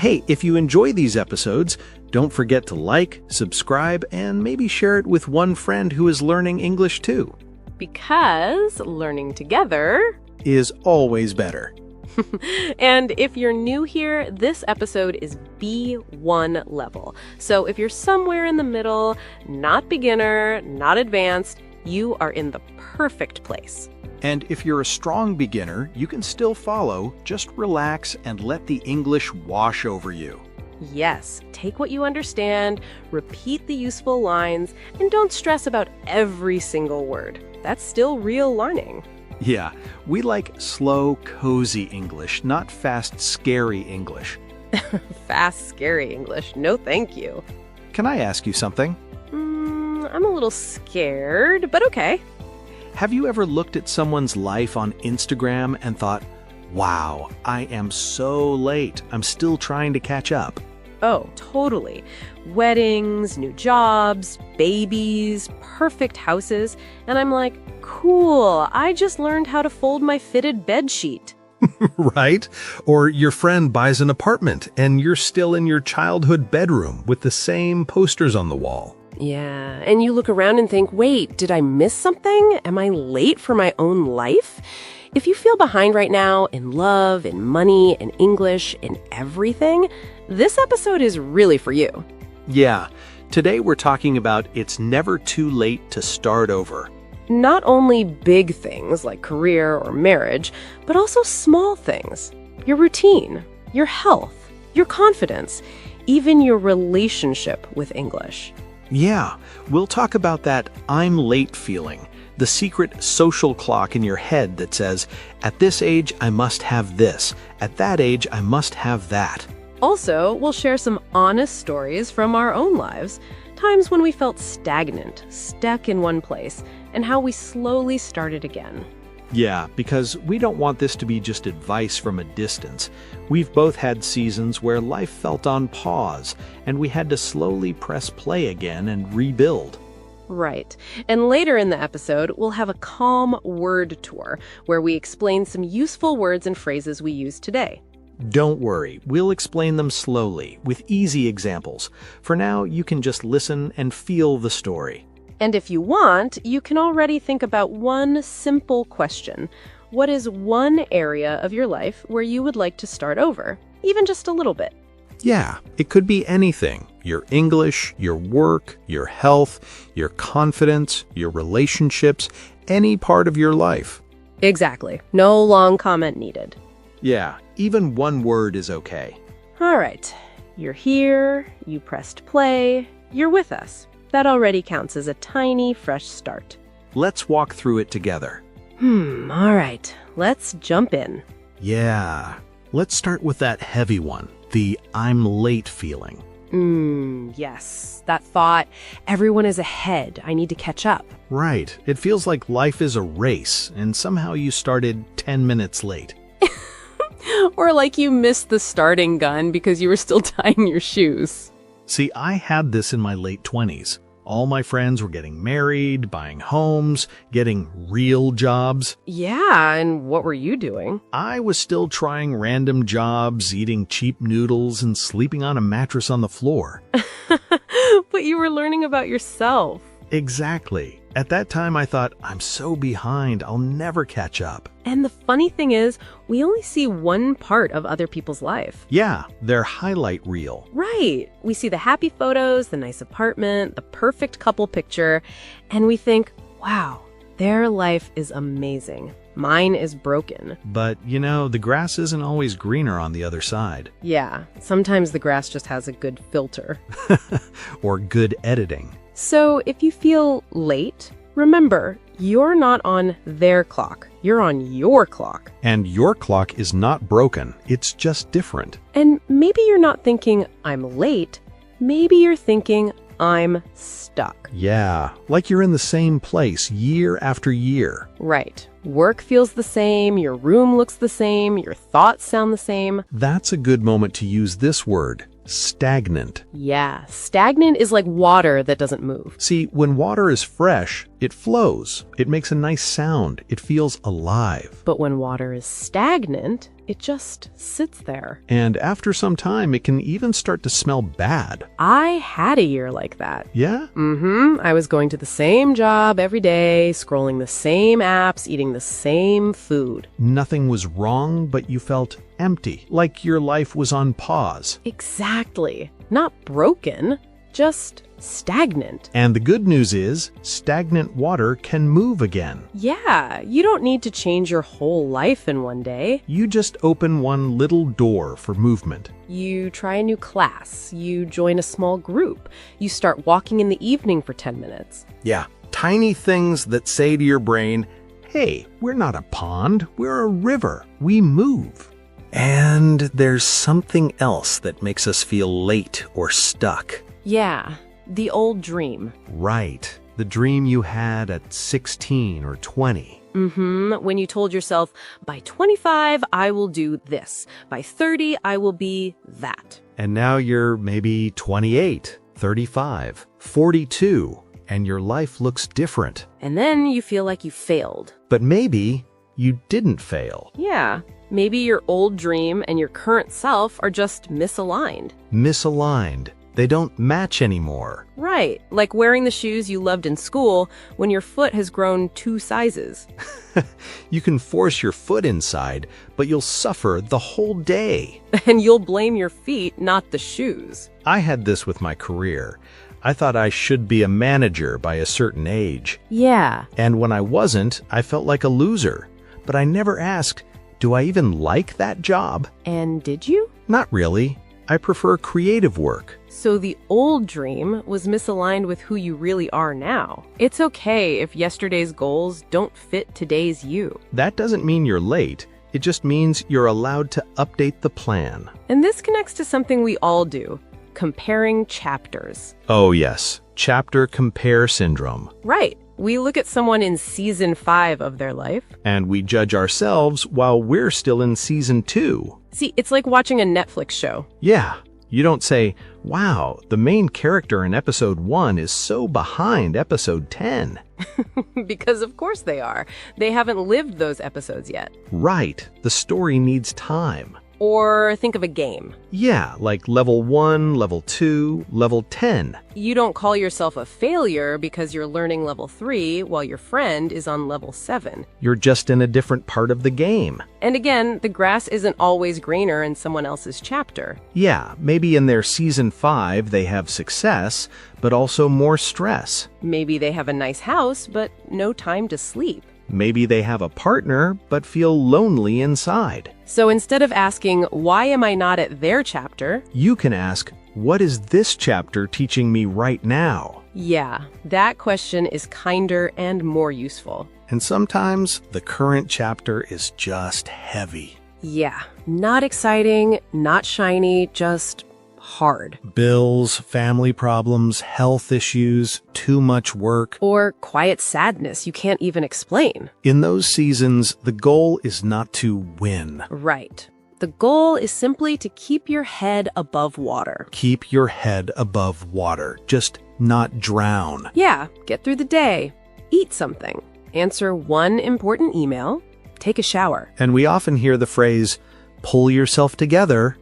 Hey, if you enjoy these episodes, don't forget to like, subscribe, and maybe share it with one friend who is learning English too. Because learning together is always better. And if you're new here, this episode is B1 level. So if you're somewhere in the middle, not beginner, not advanced, you are in the perfect place. And if you're a strong beginner, you can still follow, just relax and let the English wash over you. Yes, take what you understand, repeat the useful lines, and don't stress about every single word. That's still real learning. Yeah, we like slow, cozy English, not fast, scary English. Fast, scary English. No, thank you. Can I ask you something? I'm a little scared, but okay. Have you ever looked at someone's life on Instagram and thought, wow, I am so late. I'm still trying to catch up. Oh, totally. Weddings, new jobs, babies, perfect houses. And I'm like, cool, I just learned how to fold my fitted bed sheet. Right? Or your friend buys an apartment and you're still in your childhood bedroom with the same posters on the wall. Yeah, and you look around and think, wait, did I miss something? Am I late for my own life? If you feel behind right now in love, in money, in English, in everything, this episode is really for you. Yeah, today we're talking about it's never too late to start over. Not only big things like career or marriage, but also small things. Your routine, your health, your confidence, even your relationship with English. Yeah, we'll talk about that I'm late feeling, the secret social clock in your head that says, at this age, I must have this. At that age, I must have that. Also, we'll share some honest stories from our own lives, times when we felt stagnant, stuck in one place, and how we slowly started again. Yeah, because we don't want this to be just advice from a distance. We've both had seasons where life felt on pause, and we had to slowly press play again and rebuild. Right. And later in the episode, we'll have a calm word tour where we explain some useful words and phrases we use today. Don't worry, we'll explain them slowly, with easy examples. For now, you can just listen and feel the story. And if you want, you can already think about one simple question. What is one area of your life where you would like to start over, even just a little bit? Yeah, it could be anything. Your English, your work, your health, your confidence, your relationships, any part of your life. Exactly. No long comment needed. Yeah, even one word is okay. All right. You're here, you pressed play, you're with us. That already counts as a tiny, fresh start. Let's walk through it together. All right. Let's jump in. Yeah. Let's start with that heavy one, the I'm late feeling. Yes. That thought, everyone is ahead. I need to catch up. Right. It feels like life is a race, and somehow you started 10 minutes late. Or like you missed the starting gun because you were still tying your shoes. See, I had this in my late 20s. All my friends were getting married, buying homes, getting real jobs. Yeah, and what were you doing? I was still trying random jobs, eating cheap noodles, and sleeping on a mattress on the floor. But you were learning about yourself. Exactly. At that time, I thought, I'm so behind, I'll never catch up. And the funny thing is, we only see one part of other people's life. Yeah, their highlight reel. Right. We see the happy photos, the nice apartment, the perfect couple picture, and we think, wow, their life is amazing. Mine is broken. But, you know, the grass isn't always greener on the other side. Yeah, sometimes the grass just has a good filter. Or good editing. So if you feel late, remember, you're not on their clock. You're on your clock. And your clock is not broken. It's just different. And maybe you're not thinking, I'm late. Maybe you're thinking, I'm stuck. Yeah, like you're in the same place year after year. Right. Work feels the same, your room looks the same, your thoughts sound the same. That's a good moment to use this word, stagnant. Yeah, stagnant is like water that doesn't move. See, when water is fresh, it flows. It makes a nice sound. It feels alive. But when water is stagnant, It just sits there. And after some time, it can even start to smell bad. I had a year like that. Yeah? I was going to the same job every day, scrolling the same apps, eating the same food. Nothing was wrong, but you felt empty, like your life was on pause. Exactly. Not broken, just stagnant. And the good news is, stagnant water can move again. Yeah, you don't need to change your whole life in one day. You just open one little door for movement. You try a new class, you join a small group, you start walking in the evening for 10 minutes. Yeah, tiny things that say to your brain, hey, we're not a pond, we're a river. We move. And there's something else that makes us feel late or stuck. Yeah, the old dream. Right. The dream you had at 16 or 20. When you told yourself, by 25, I will do this. By 30, I will be that. And now you're maybe 28, 35, 42, and your life looks different. And then you feel like you failed. But maybe you didn't fail. Yeah, maybe your old dream and your current self are just misaligned. Misaligned. They don't match anymore. Right, like wearing the shoes you loved in school when your foot has grown 2 sizes. You can force your foot inside, but you'll suffer the whole day. And you'll blame your feet, not the shoes. I had this with my career. I thought I should be a manager by a certain age. Yeah. And when I wasn't, I felt like a loser. But I never asked, do I even like that job? And did you? Not really. I prefer creative work. So the old dream was misaligned with who you really are now. It's okay if yesterday's goals don't fit today's you. That doesn't mean you're late. It just means you're allowed to update the plan. And this connects to something we all do, comparing chapters. Oh yes, chapter compare syndrome. Right. We look at someone in season 5 of their life. And we judge ourselves while we're still in season 2. See, it's like watching a Netflix show. Yeah. You don't say, wow, the main character in episode 1 is so behind episode 10. Because of course they are. They haven't lived those episodes yet. Right. The story needs time. Or think of a game. Yeah, like level 1, level 2, level 10. You don't call yourself a failure because you're learning level 3 while your friend is on level 7. You're just in a different part of the game. And again, the grass isn't always greener in someone else's chapter. Yeah, maybe in their season 5 they have success, but also more stress. Maybe they have a nice house, but no time to sleep. Maybe they have a partner, but feel lonely inside. So instead of asking, why am I not at their chapter? You can ask, what is this chapter teaching me right now? Yeah, that question is kinder and more useful. And sometimes the current chapter is just heavy. Yeah, not exciting, not shiny, just hard. Bills, family problems, health issues, too much work. Or quiet sadness you can't even explain. In those seasons, the goal is not to win. Right. The goal is simply to keep your head above water. Keep your head above water. Just not drown. Yeah, get through the day. Eat something. Answer one important email. Take a shower. And we often hear the phrase, pull yourself together.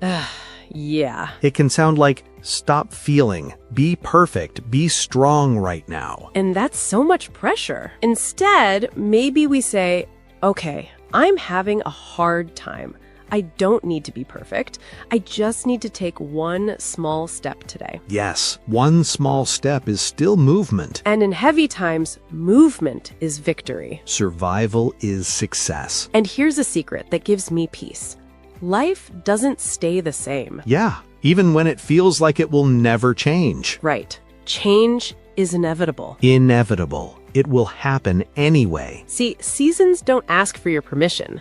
Yeah. It can sound like, stop feeling, be perfect, be strong right now. And that's so much pressure. Instead, maybe we say, okay, I'm having a hard time. I don't need to be perfect. I just need to take one small step today. Yes, one small step is still movement. And in heavy times, movement is victory. Survival is success. And here's a secret that gives me peace. Life doesn't stay the same. Yeah, even when it feels like it will never change. Right. Change is inevitable. Inevitable. It will happen anyway. See, seasons don't ask for your permission.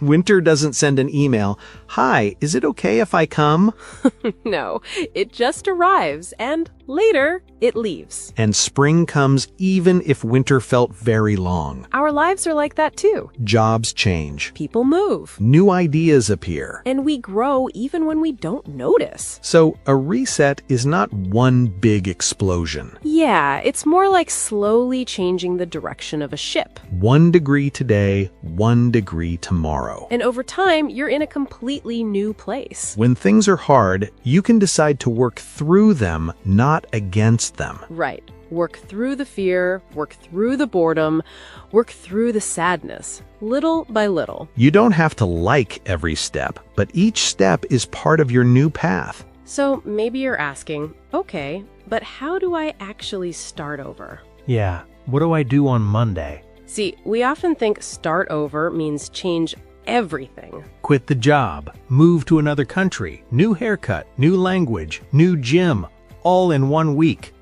Winter doesn't send an email, hi, is it okay if I come? No, it just arrives and later it leaves. And spring comes even if winter felt very long. Our lives are like that too. Jobs change. People move. New ideas appear. And we grow even when we don't notice. So a reset is not one big explosion. Yeah, it's more like slowly changing changing the direction of a ship. 1 degree today, 1 degree tomorrow. And over time, you're in a completely new place. When things are hard, you can decide to work through them, not against them. Right. Work through the fear, work through the boredom, work through the sadness, little by little. You don't have to like every step, but each step is part of your new path. So maybe you're asking, okay, but how do I actually start over? Yeah, what do I do on Monday? See, we often think start over means change everything. Quit the job, move to another country, new haircut, new language, new gym, all in 1 week.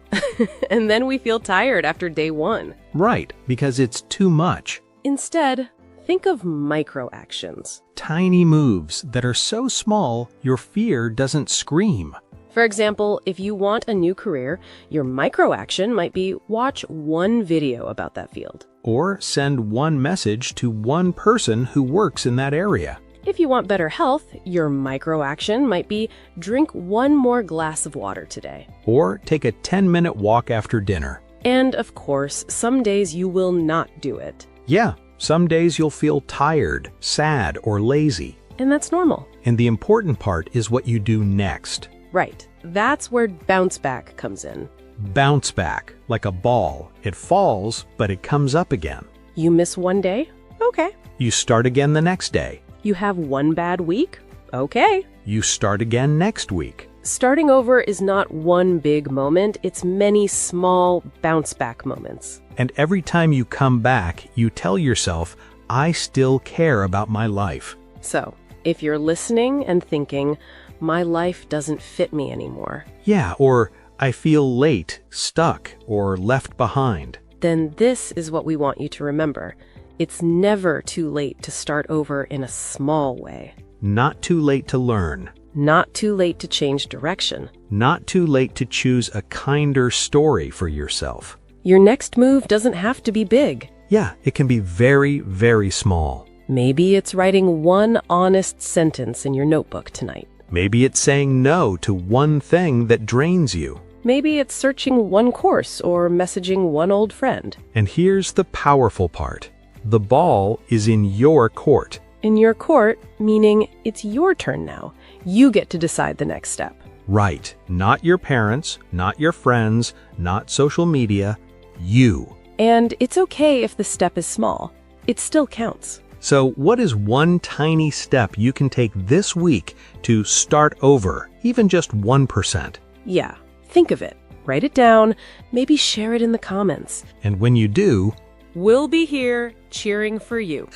And then we feel tired after day 1. Right, because it's too much. Instead, think of micro actions. Tiny moves that are so small, your fear doesn't scream. For example, if you want a new career, your micro action might be watch 1 video about that field. Or send 1 message to 1 person who works in that area. If you want better health, your micro action might be drink 1 more glass of water today. Or take a 10-minute walk after dinner. And of course, some days you will not do it. Yeah, some days you'll feel tired, sad, or lazy. And that's normal. And the important part is what you do next. Right. That's where bounce back comes in. Bounce back, like a ball. It falls, but it comes up again. You miss 1 day? Okay. You start again the next day. You have 1 bad week? Okay. You start again next week. Starting over is not 1 big moment, it's many small bounce back moments. And every time you come back, you tell yourself, I still care about my life. So, if you're listening and thinking, my life doesn't fit me anymore, Yeah, or I feel late, stuck, or left behind. then this is what we want you to remember. It's never too late to start over in a small way. Not too late to learn. Not too late to change direction. Not too late to choose a kinder story for yourself. Your next move doesn't have to be big. Yeah, it can be very, very small. Maybe it's writing 1 honest sentence in your notebook tonight. Maybe it's saying no to 1 thing that drains you. Maybe it's searching 1 course or messaging 1 old friend. And here's the powerful part. The ball is in your court. In your court, meaning it's your turn now. You get to decide the next step. Right. Not your parents, not your friends, not social media. You. And it's okay if the step is small. It still counts. So what is 1 tiny step you can take this week to start over, even just 1%? Yeah, think of it. Write it down. Maybe share it in the comments. And when you do, We'll be here cheering for you.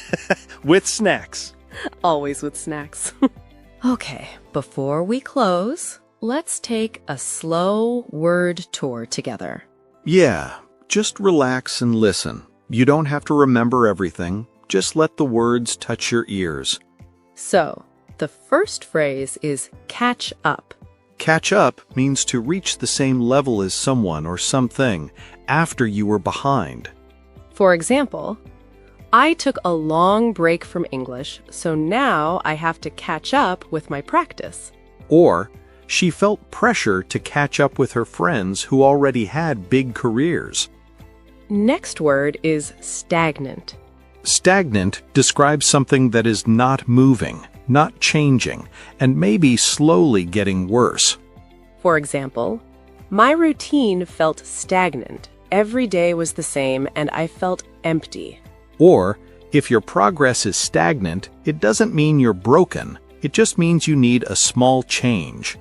with snacks. Always with snacks. Okay, before we close, let's take a slow word tour together. Yeah, just relax and listen. You don't have to remember everything. Just let the words touch your ears. So, the first phrase is catch up. Catch up means to reach the same level as someone or something after you were behind. For example, I took a long break from English, so now I have to catch up with my practice. Or, she felt pressure to catch up with her friends who already had big careers. Next word is stagnant. Stagnant describes something that is not moving, not changing, and maybe slowly getting worse. For example, my routine felt stagnant. Every day was the same, and I felt empty. Or, if your progress is stagnant, it doesn't mean you're broken. It just means you need a small change.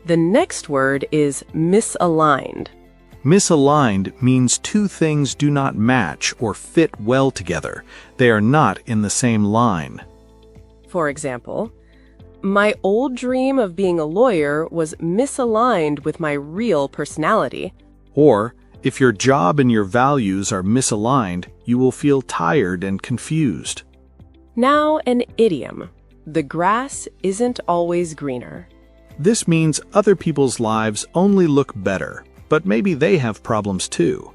The next word is misaligned. Misaligned means 2 things do not match or fit well together. They are not in the same line. For example, my old dream of being a lawyer was misaligned with my real personality. Or, if your job and your values are misaligned, you will feel tired and confused. Now an idiom. The grass isn't always greener. This means other people's lives only look better, but maybe they have problems too.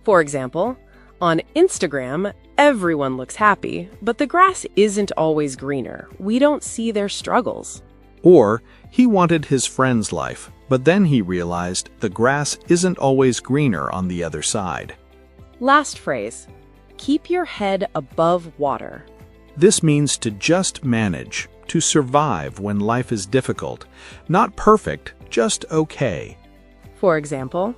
For example, on Instagram, everyone looks happy, but the grass isn't always greener. We don't see their struggles. Or, he wanted his friend's life, but then he realized the grass isn't always greener on the other side. Last phrase. Keep your head above water. This means to just manage, to survive when life is difficult. Not perfect, just okay. For example,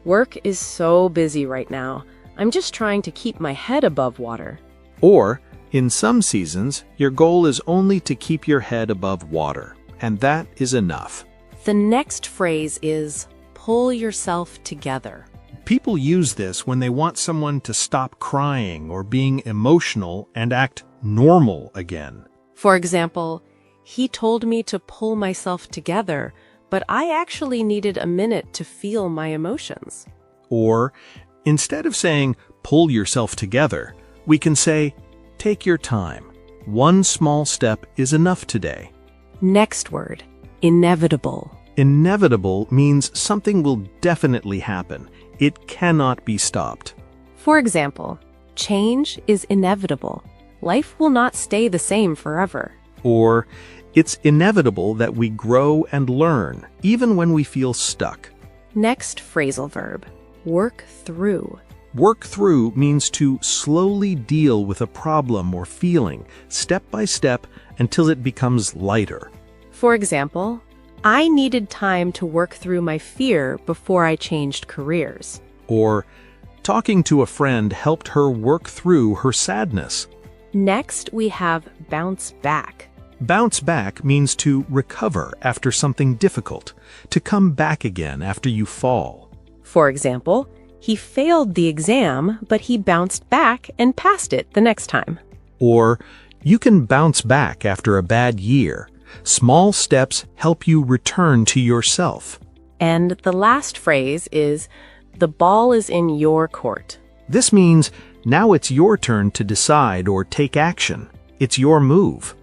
work is so busy right now. I'm just trying to keep my head above water. Or, in some seasons, your goal is only to keep your head above water, and that is enough. The next phrase is pull yourself together. People use this when they want someone to stop crying or being emotional and act normal again. For example, he told me to pull myself together, but I actually needed a minute to feel my emotions. Or, instead of saying, pull yourself together, we can say, take your time. One small step is enough today. Next word, inevitable. Inevitable means something will definitely happen. It cannot be stopped. For example, change is inevitable. Life will not stay the same forever. Or, it's inevitable that we grow and learn, even when we feel stuck. Next phrasal verb, work through. Work through means to slowly deal with a problem or feeling, step by step, until it becomes lighter. For example, I needed time to work through my fear before I changed careers. Or, talking to a friend helped her work through her sadness. Next, we have bounce back. Bounce back means to recover after something difficult, to come back again after you fall. For example, he failed the exam, but he bounced back and passed it the next time. Or, you can bounce back after a bad year. Small steps help you return to yourself. And the last phrase is, the ball is in your court. This means now it's your turn to decide or take action. It's your move.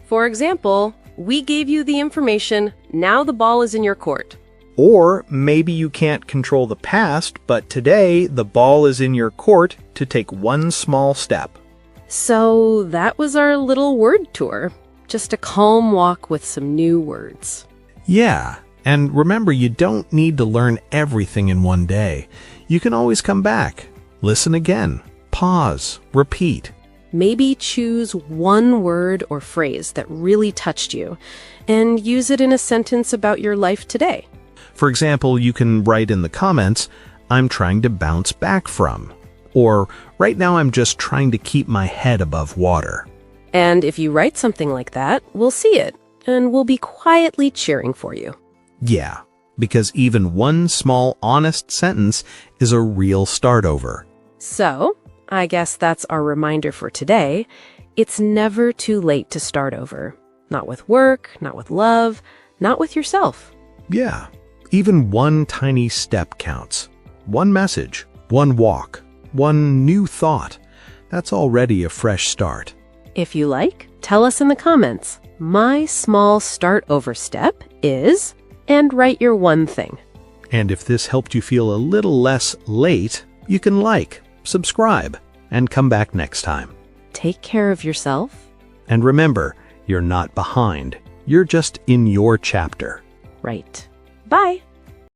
For example, we gave you the information, now the ball is in your court. Or maybe you can't control the past, but today the ball is in your court to take one small step. So that was our little word tour. Just a calm walk with some new words. Yeah, and remember, you don't need to learn everything in one day. You can always come back, listen again, pause, repeat. Maybe choose one word or phrase that really touched you and use it in a sentence about your life today. For example, you can write in the comments, I'm trying to bounce back from. Or, right now I'm just trying to keep my head above water. And if you write something like that, we'll see it, and we'll be quietly cheering for you. Yeah, because even one small, honest sentence is a real start over. So, I guess that's our reminder for today. It's never too late to start over. Not with work, not with love, not with yourself. Yeah, even one tiny step counts. One message, one walk, one new thought. That's already a fresh start. If you like, tell us in the comments. My small start over step is, and write your one thing. And if this helped you feel a little less late, you can like, subscribe, and come back next time. Take care of yourself. And remember, you're not behind. You're just in your chapter. Right. Bye.